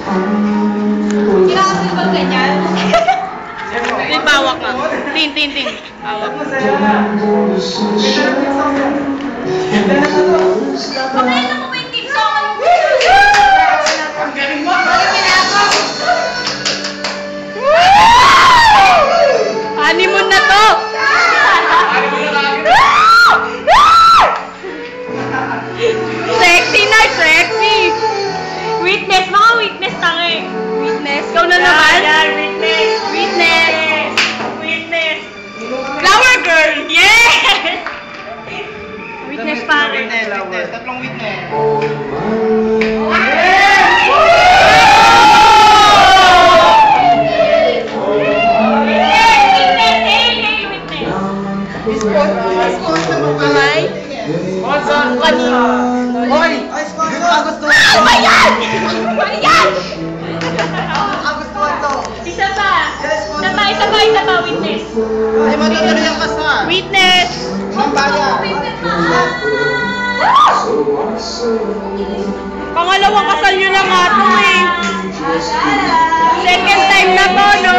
Kinakasin ba ganyan? Tin, bawak ka. Tin. Bawak. Pagkailan mo ba yung team song? Ang galing mo! Honeymoon na to! Sexy na, sexy! Witness, mga witness tangi. Witness, ikaw na naman? Yan, witness! Witness! Witness! Flower girl! Yes! Witness pare. Witness, tatlong witness. Sponsor kanina. Hoy! Gusto Ano ba yan? Ano yan? gusto ito! Isa pa, witness. Ay, matutuloy ang kasal! Witness! Ang bayan! Pangalawang kasal nyo na nga to eh. Second time na to, no?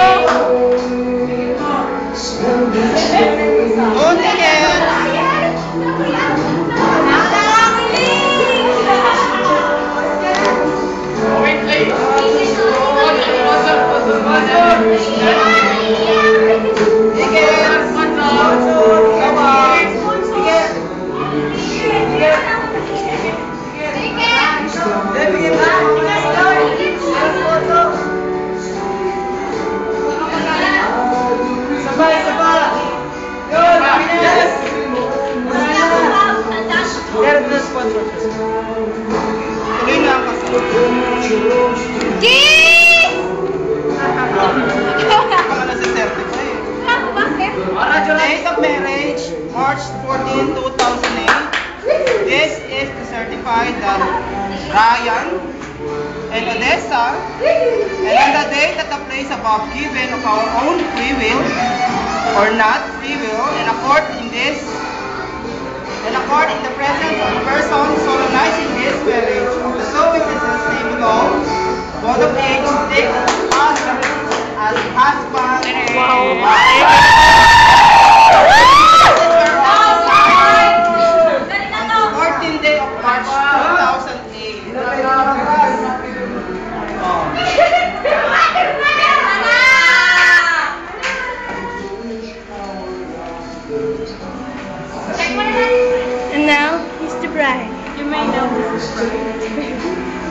Tuloy na ang kasal. Kiss! Baka nasa-certify eh. Date of marriage, March 14, 2008. This is to certify that Ryan and Odessa, and on the date at the place above given of our own free will, or not free will, and accord in the presence of the person solemnizing this marriage of the two witnesses name below, both of age, take us as husband and wife. 14th day of March 2008. And now, he's the bride. You may know this is bride.